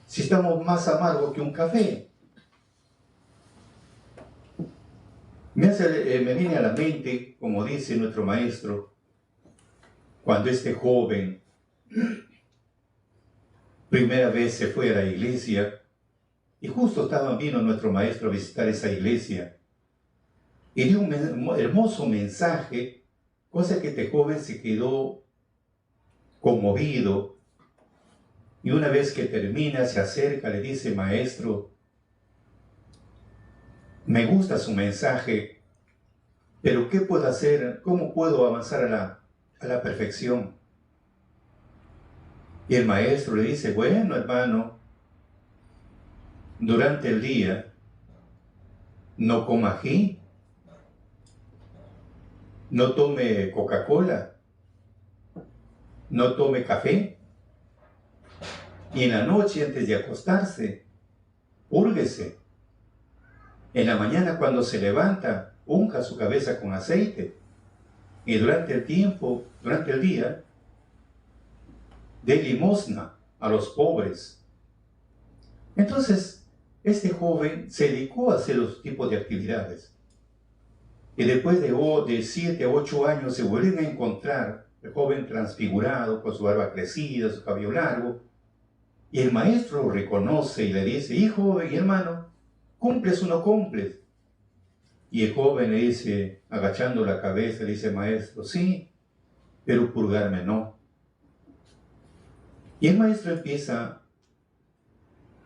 Si estamos más amargos que un café. Me viene a la mente, como dice nuestro maestro, cuando este joven primera vez se fue a la iglesia, y justo vino nuestro maestro a visitar esa iglesia, y dio un hermoso mensaje, cosa que este joven se quedó conmovido, y una vez que termina, se acerca, le dice: maestro, me gusta su mensaje, pero ¿qué puedo hacer? ¿Cómo puedo avanzar a la perfección? Y el maestro le dice: bueno, hermano, durante el día no coma ají, no tome Coca-Cola, no tome café, y en la noche antes de acostarse, púrguese. En la mañana cuando se levanta, unja su cabeza con aceite, y durante el día, dé limosna a los pobres. Entonces, este joven se dedicó a hacer los tipos de actividades. Y después de 7 a 8 años se vuelven a encontrar el joven transfigurado, con su barba crecida, su cabello largo. Y el maestro lo reconoce y le dice: hijo y hermano, ¿cumples o no cumples? Y el joven le dice, agachando la cabeza, le dice: maestro, sí, pero purgarme no. Y el maestro empieza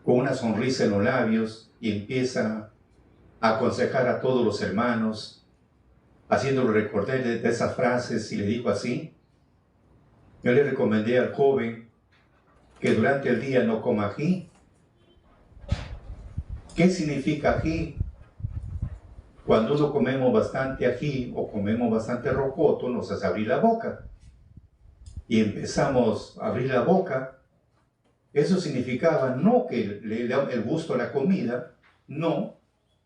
con una sonrisa en los labios y empieza a aconsejar a todos los hermanos, haciéndolo recordar de esas frases, y le dijo así: yo le recomendé al joven que durante el día no coma ají. ¿Qué significa ají? Cuando uno comemos bastante ají o comemos bastante rocoto, nos hace abrir la boca. Y empezamos a abrir la boca. Eso significaba no que le da el gusto a la comida, no,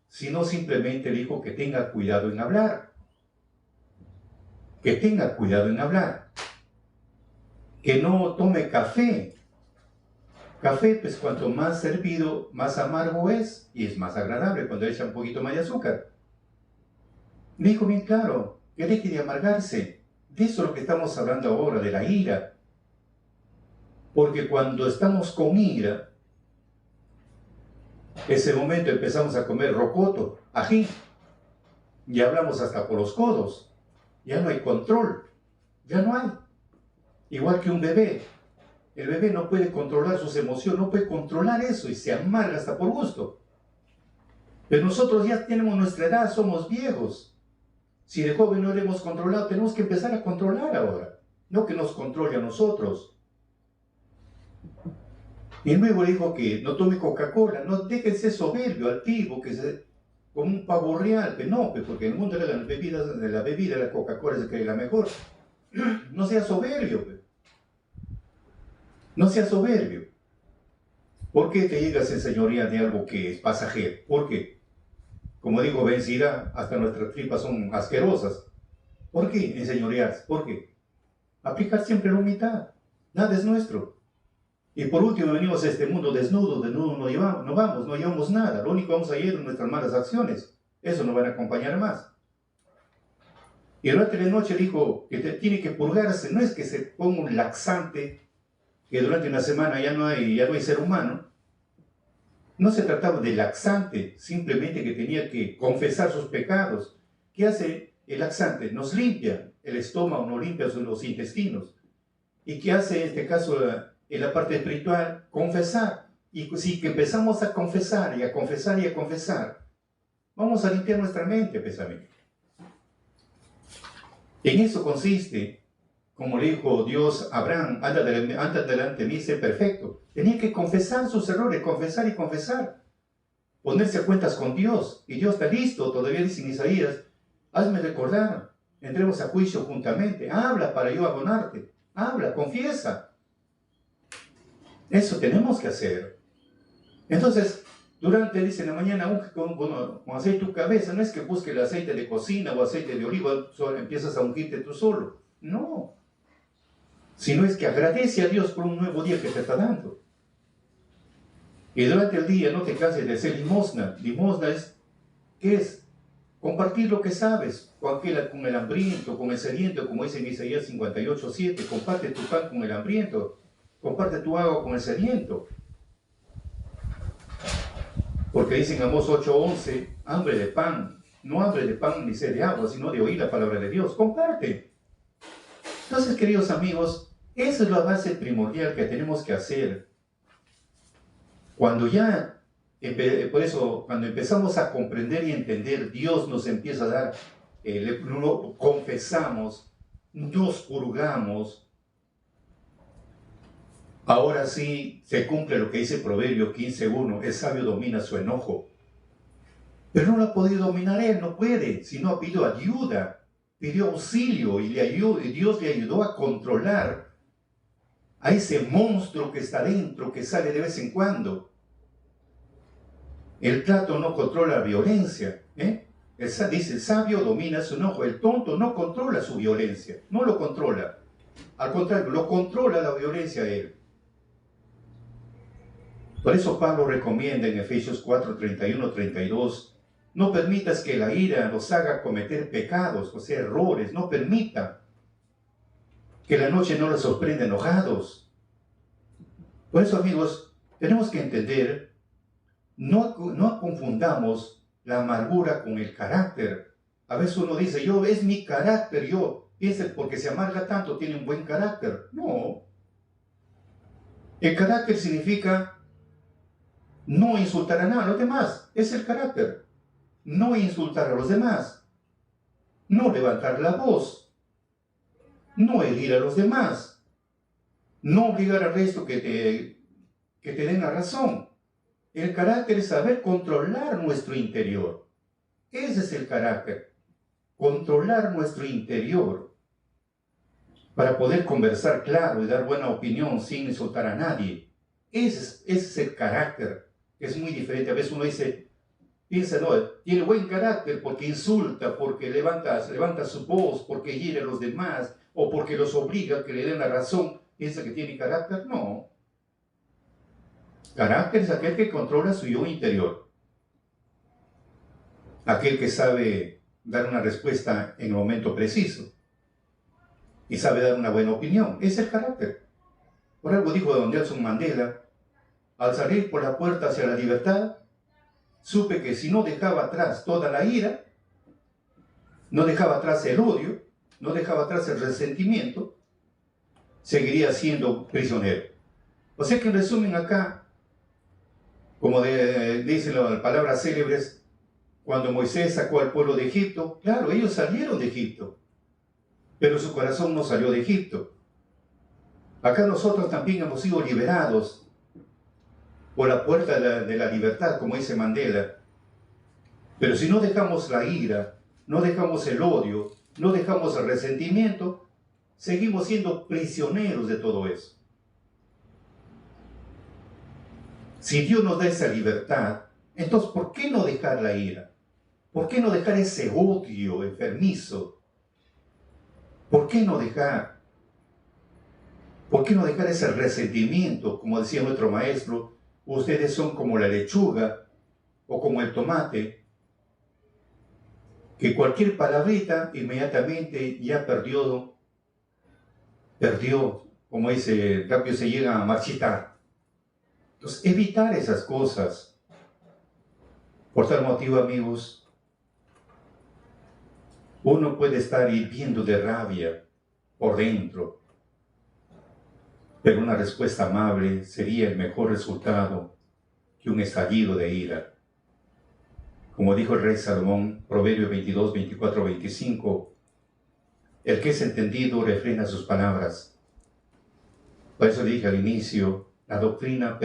sino simplemente dijo que tenga cuidado en hablar. Que tenga cuidado en hablar. Que no tome café. Café, pues cuanto más servido, más amargo es, y es más agradable cuando le echa un poquito más de azúcar. Dijo bien claro, que deje de amargarse. De eso es lo que estamos hablando ahora, de la ira. Porque cuando estamos con ira, ese momento empezamos a comer rocoto, ají, y hablamos hasta por los codos. Ya no hay control, ya no hay. Igual que un bebé. El bebé no puede controlar sus emociones, no puede controlar eso y se amarga hasta por gusto. Pero nosotros ya tenemos nuestra edad, somos viejos. Si de joven no le hemos controlado, tenemos que empezar a controlar ahora. No que nos controle a nosotros. Y luego dijo que no tome Coca-Cola, no déjense soberbio, altivo, que se, como un pavo real, que no, porque en el mundo de la bebida, la Coca-Cola se cree la mejor. No sea soberbio, no sea soberbio. ¿Por qué te llegas a enseñorear de algo que es pasajero? ¿Por qué? Como digo, vencida, hasta nuestras tripas son asquerosas. ¿Por qué enseñorearse? ¿Por qué? Aplicar siempre la humildad. Nada es nuestro. Y por último venimos a este mundo desnudos no llevamos nada. Lo único que vamos a llevar son nuestras malas acciones. Eso nos van a acompañar más. Y durante la noche dijo que tiene que purgarse, no es que se ponga un laxante, que durante una semana ya no hay ser humano. No se trataba de laxante, simplemente que tenía que confesar sus pecados. ¿Qué hace el laxante? Nos limpia el estómago, nos limpia los intestinos. ¿Y qué hace en este caso en la parte espiritual? Confesar. Y si que empezamos a confesar y a confesar y a confesar, vamos a limpiar nuestra mente, pensamiento. En eso consiste, como le dijo Dios a Abraham, anda delante de mí, sé perfecto. Tenía que confesar sus errores, confesar y confesar. Ponerse a cuentas con Dios. Y Dios está listo, todavía dice en Isaías, hazme recordar, entremos a juicio juntamente. Habla para yo abonarte. Habla, confiesa. Eso tenemos que hacer. Entonces, dice en la mañana, unge con aceite tu cabeza. No es que busque el aceite de cocina o aceite de oliva, solo empiezas a ungirte tú solo. No. Sino es que agradece a Dios por un nuevo día que te está dando. Y durante el día no te canses de hacer limosna. Limosna es, ¿qué es? Compartir lo que sabes, con el hambriento, con el sediento, como dice en Isaías 58:7. Comparte tu pan con el hambriento, comparte tu agua con el sediento. Porque dice en Amós 8:11, hambre de pan, no hambre de pan ni sed de agua, sino de oír la palabra de Dios. Comparte. Entonces, queridos amigos, esa es la base primordial que tenemos que hacer. Cuando por eso, cuando empezamos a comprender y entender, Dios nos empieza a dar, confesamos, nos purgamos. Ahora sí se cumple lo que dice Proverbio 15:1, el sabio domina su enojo. Pero no lo ha podido dominar él, no puede, sino ha pedido ayuda, pidió auxilio y Dios le ayudó a controlar a ese monstruo que está dentro, que sale de vez en cuando. El trato no controla la violencia. Dice, el sabio domina su enojo. El tonto no controla su violencia. No lo controla. Al contrario, lo controla la violencia a él. Por eso Pablo recomienda en Efesios 4:31-32, no permitas que la ira nos haga cometer pecados, o sea, errores. No permita que la noche no los sorprenda enojados. Por eso, amigos, tenemos que entender, no confundamos la amargura con el carácter. A veces uno dice, es mi carácter, piensa porque se amarga tanto, tiene un buen carácter. No. El carácter significa no insultar a nada, a los demás. Es el carácter. No insultar a los demás. No levantar la voz. No herir a los demás. No obligar al resto que te den la razón. El carácter es saber controlar nuestro interior. Ese es el carácter. Controlar nuestro interior. Para poder conversar claro y dar buena opinión sin insultar a nadie. Ese es el carácter. Es muy diferente. A veces uno piensa, no, tiene buen carácter porque insulta, porque levanta su voz, porque hiere a los demás, o porque los obliga a que le den la razón. ¿Piensa que tiene carácter? No. Carácter es aquel que controla su yo interior. Aquel que sabe dar una respuesta en el momento preciso. Y sabe dar una buena opinión. Ese es el carácter. Por algo dijo don Nelson Mandela, al salir por la puerta hacia la libertad, supe que si no dejaba atrás toda la ira, no dejaba atrás el odio, no dejaba atrás el resentimiento, seguiría siendo prisionero. O sea que en resumen acá, como dicen las palabras célebres, cuando Moisés sacó al pueblo de Egipto, claro, ellos salieron de Egipto, pero su corazón no salió de Egipto. Acá nosotros también hemos sido liberados por la puerta de la libertad, como dice Mandela. Pero si no dejamos la ira, no dejamos el odio, no dejamos el resentimiento, seguimos siendo prisioneros de todo eso. Si Dios nos da esa libertad, entonces ¿por qué no dejar la ira? ¿Por qué no dejar ese odio enfermizo? ¿Por qué no dejar? ¿Por qué no dejar ese resentimiento? Como decía nuestro maestro, ustedes son como la lechuga o como el tomate, que cualquier palabrita inmediatamente ya perdió, como dice, rápido se llega a marchitar. Entonces, evitar esas cosas. Por tal motivo, amigos, uno puede estar hirviendo de rabia por dentro, pero una respuesta amable sería el mejor resultado que un estallido de ira. Como dijo el rey Salomón, Proverbios 22, 24, 25, el que es entendido refrena sus palabras. Por eso dije al inicio, la doctrina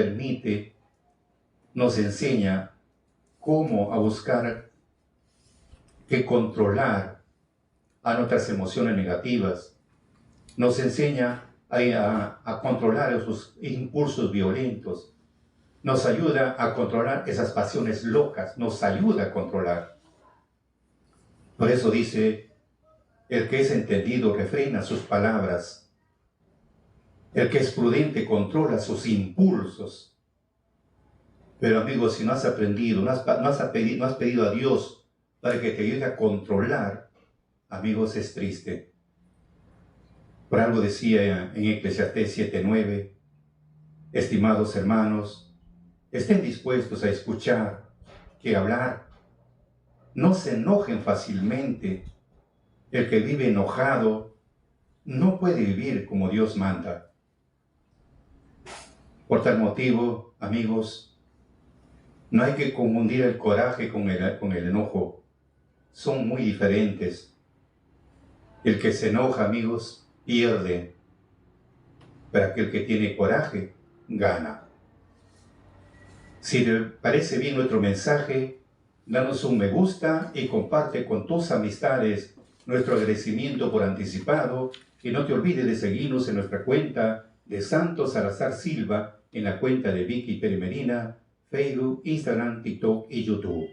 nos enseña cómo a buscar que controlar a nuestras emociones negativas. Nos enseña a controlar esos impulsos violentos. Nos ayuda a controlar esas pasiones locas. Nos ayuda a controlar. Por eso dice, el que es entendido refrena sus palabras. El que es prudente controla sus impulsos. Pero amigos, si no has aprendido, no has pedido a Dios para que te ayude a controlar, amigos, es triste. Por algo decía en Eclesiastés 7:9, estimados hermanos, estén dispuestos a escuchar que hablar. No se enojen fácilmente. El que vive enojado no puede vivir como Dios manda. Por tal motivo, amigos, no hay que confundir el coraje con el enojo. Son muy diferentes. El que se enoja, amigos, pierde, pero aquel que tiene coraje, gana. Si te parece bien nuestro mensaje, danos un me gusta y comparte con tus amistades nuestro agradecimiento por anticipado y no te olvides de seguirnos en nuestra cuenta de Santos Salazar Silva, en la cuenta de Vicky Pérez Medina, Facebook, Instagram, TikTok y YouTube.